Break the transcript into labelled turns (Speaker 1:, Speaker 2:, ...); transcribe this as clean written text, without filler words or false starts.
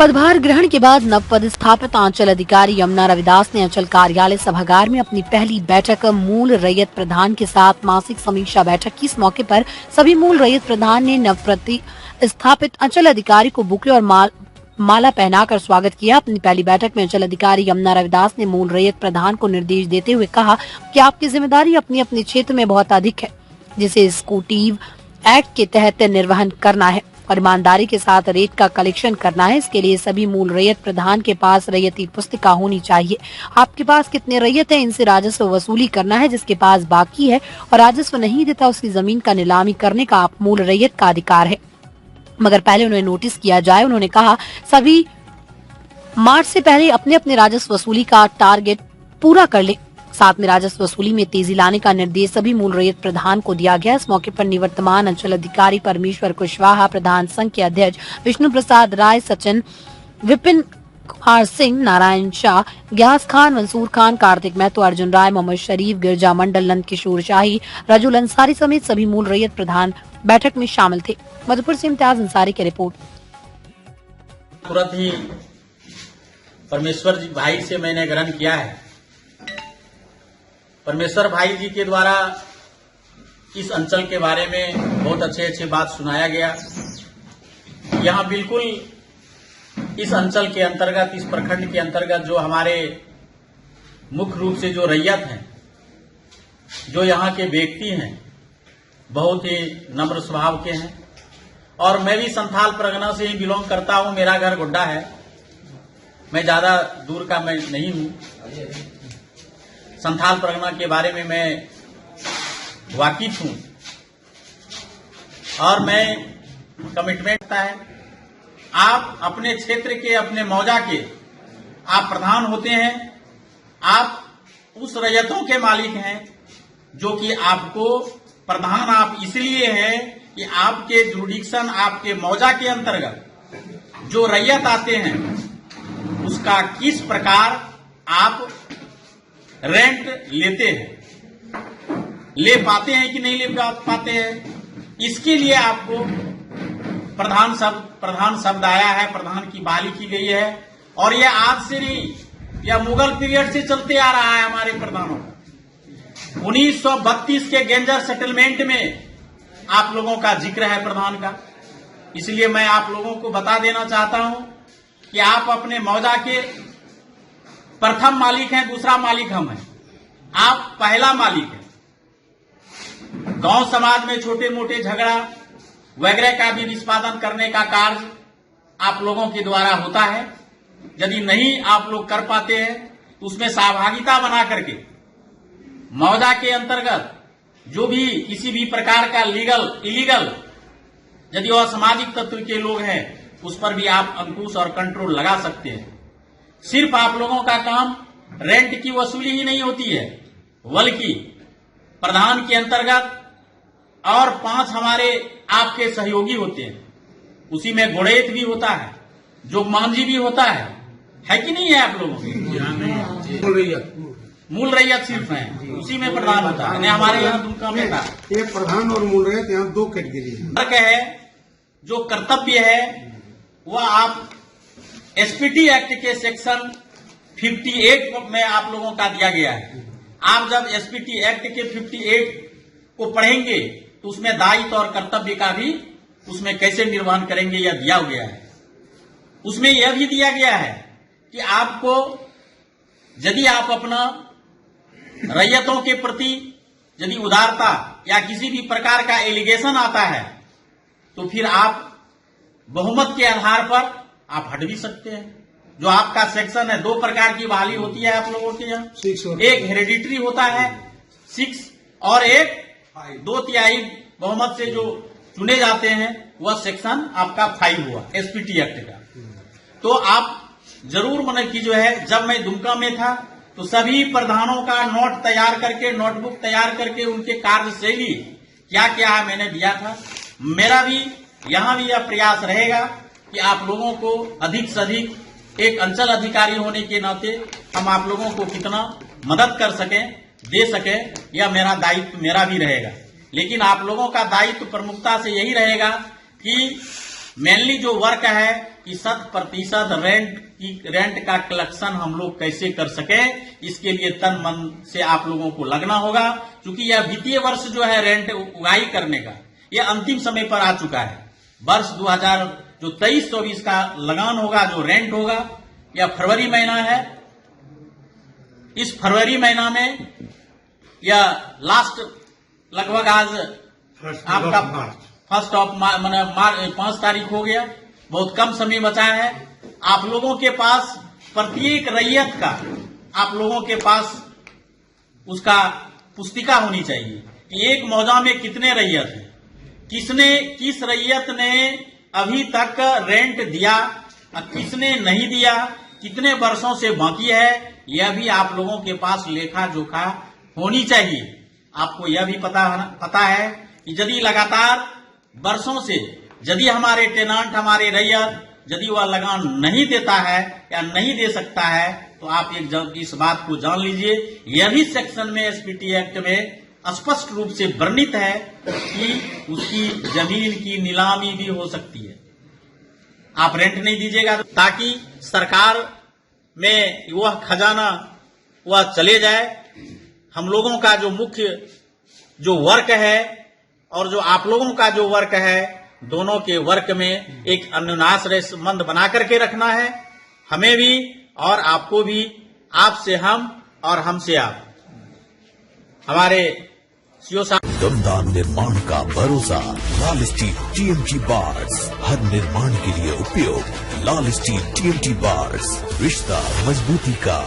Speaker 1: पदभार ग्रहण के बाद नवपदस्थापित अंचल अधिकारी यमुना रविदास ने अंचल कार्यालय सभागार में अपनी पहली बैठक मूल रैयत प्रधान के साथ मासिक समीक्षा बैठक की। इस मौके पर सभी मूल रैयत प्रधान ने नवप्रतिस्थापित अंचल अधिकारी को बुके और माला पहनाकर स्वागत किया। अपनी पहली बैठक में अंचल अधिकारी यमुना रविदास ने मूल रैयत प्रधान को निर्देश देते हुए कहा कि आपकी जिम्मेदारी अपने अपने क्षेत्र में बहुत अधिक है, जिसे स्कूटीव एक्ट के तहत निर्वहन करना है और ईमानदारी के साथ रेट का कलेक्शन करना है। इसके लिए सभी मूल रैयत प्रधान के पास रैयती पुस्तिका होनी चाहिए। आपके पास कितने रैयत है, इनसे राजस्व वसूली करना है। जिसके पास बाकी है और राजस्व नहीं देता, उसकी जमीन का नीलामी करने का आप मूल रैयत का अधिकार है, मगर पहले उन्हें नोटिस किया जाए। उन्होंने कहा सभी मार्च से पहले अपने अपने राजस्व वसूली का टारगेट पूरा कर ले। साथ में राजस्व वसूली में तेजी लाने का निर्देश सभी मूल रैयत प्रधान को दिया गया। इस मौके पर निवर्तमान अंचल अधिकारी परमेश्वर कुशवाहा, प्रधान संघ के अध्यक्ष विष्णु प्रसाद राय, सचिन विपिन कुमार सिंह, नारायण शाह, ग्यास खान, मंसूर खान, कार्तिक महतो, अर्जुन राय, मोहम्मद शरीफ, गिरजा मंडल, नंद किशोर शाही, रजुल अंसारी समेत सभी मूल रैयत प्रधान बैठक में शामिल थे। मधुपुर से इम्तियाज अंसारी की रिपोर्ट।
Speaker 2: तुरंत ही परमेश्वर जी भाई से मैंने ग्रहण किया है। परमेश्वर भाई जी के द्वारा इस अंचल के बारे में बहुत अच्छे बात सुनाया गया। यहाँ बिल्कुल इस अंचल के अंतर्गत, इस प्रखंड के अंतर्गत जो हमारे मुख्य रूप से जो रैयत हैं, जो यहाँ के व्यक्ति हैं, बहुत ही नम्र स्वभाव के हैं। और मैं भी संथाल परगना से ही बिलोंग करता हूँ। मेरा घर गोड्डा है, मैं ज्यादा दूर का मैं नहीं हूँ। संथाल परगना के बारे में मैं वाकिफ हूं और मैं कमिटमेंट है। आप अपने क्षेत्र के, अपने मौजा के आप प्रधान होते हैं। आप उस रैयतों के मालिक हैं जो कि आपको प्रधान आप इसलिए है कि आपके जुरिडिक्शन, आपके मौजा के अंतर्गत जो रैयत आते हैं उसका किस प्रकार आप रेंट लेते हैं, ले पाते हैं कि नहीं ले पाते हैं, इसके लिए आपको प्रधान शब्द आया है, प्रधान की बहाली की गई है। और यह आज से नहीं, यह मुगल पीरियड से चलते आ रहा है। हमारे प्रधानों 1932 के गेंजर सेटलमेंट में आप लोगों का जिक्र है प्रधान का। इसलिए मैं आप लोगों को बता देना चाहता हूं कि आप अपने मौजा के प्रथम मालिक हैं, दूसरा मालिक हम हैं, आप पहला मालिक हैं। गांव समाज में छोटे मोटे झगड़ा वगैरह का भी निष्पादन करने का कार्य आप लोगों के द्वारा होता है। यदि नहीं आप लोग कर पाते हैं तो उसमें सहभागिता बना करके मौजा के अंतर्गत जो भी किसी भी प्रकार का लीगल इलीगल यदि वह सामाजिक तत्व के लोग हैं उस पर भी आप अंकुश और कंट्रोल लगा सकते हैं। सिर्फ आप लोगों का काम रेंट की वसूली ही नहीं होती है, बल्कि प्रधान के अंतर्गत और 5 हमारे आपके सहयोगी होते हैं। उसी में गुणेत भी होता है, जो मांझी भी होता है कि नहीं है आप लोगों के? मूल रैयत सिर्फ है, उसी में प्रधान होता है। हमारे यहाँ दुमका में था
Speaker 3: ये प्रधान और मूल रैयत, यहाँ 2 कैटेगरी
Speaker 2: है। जो कर्तव्य है वह आप एसपीटी एक्ट के सेक्शन 58 में आप लोगों का दिया गया है। आप जब एसपीटी एक्ट के 58 को पढ़ेंगे तो उसमें दायित्व और कर्तव्य का भी उसमें कैसे निर्वहन करेंगे यह दिया गया है। उसमें यह भी दिया गया है कि आपको यदि आप अपना रैयतों के प्रति यदि उदारता या किसी भी प्रकार का एलिगेशन आता है तो फिर आप बहुमत के आधार पर आप हट भी सकते हैं। जो आपका सेक्शन है, 2 प्रकार की बहाली होती है आप लोगों के यहाँ, एक हेरिडिटरी होता है 6 और एक 2/3 बहुमत से जो चुने जाते हैं वह सेक्शन आपका 5 हुआ एसपीटी एक्ट का। तो आप जरूर मतलब कि जो है, जब मैं दुमका में था तो सभी प्रधानों का नोट तैयार करके, नोटबुक तैयार करके उनके कार्यशैली क्या क्या है मैंने दिया था। मेरा भी यहाँ भी यह प्रयास रहेगा कि आप लोगों को अधिक से अधिक एक अंचल अधिकारी होने के नाते हम आप लोगों को कितना मदद कर सकें, दे सकें, यह मेरा दायित्व मेरा भी रहेगा। लेकिन आप लोगों का दायित्व प्रमुखता से यही रहेगा कि मेनली जो वर्क है कि 100% रेंट का कलेक्शन हम लोग कैसे कर सके। इसके लिए तन मन से आप लोगों को लगना होगा, क्योंकि यह वित्तीय वर्ष जो है रेंट उगाही करने का यह अंतिम समय पर आ चुका है। वर्ष 2023-24 का लगान होगा, जो रेंट होगा, यह फरवरी महीना है। इस फरवरी महीना में यह लास्ट लगभग आज आपका 5 तारीख हो गया, बहुत कम समय बचा है। आप लोगों के पास प्रत्येक रैयत का आप लोगों के पास उसका पुस्तिका होनी चाहिए कि एक मौजा में कितने रैयत है, किस रैयत ने अभी तक रेंट दिया, किसने नहीं दिया, कितने वर्षों से बाकी है, यह भी आप लोगों के पास लेखा जोखा होनी चाहिए। आपको यह भी पता है कि यदि लगातार वर्षों से यदि हमारे टेनांट, हमारे रैयत यदि वह लगान नहीं देता है या नहीं दे सकता है, तो आप इस बात को जान लीजिए, यह भी सेक्शन में एसपीटी एक्ट में स्पष्ट रूप से वर्णित है कि उसकी जमीन की नीलामी भी हो सकती है। आप रेंट नहीं दीजिएगा ताकि सरकार में वह खजाना वह चले जाए। हम लोगों का जो मुख्य जो वर्क है और जो आप लोगों का जो वर्क है, दोनों के वर्क में एक अन्योन्याश्रय संबंध बना करके रखना है, हमें भी और आपको भी, आपसे हम और हमसे आप। हमारे सीओ साहब,
Speaker 4: दमदार निर्माण का भरोसा लाल स्टील टीएमटी बार्स, हर निर्माण के लिए उपयोग। लाल स्टील टीएमटी बार्स, रिश्ता मजबूती का।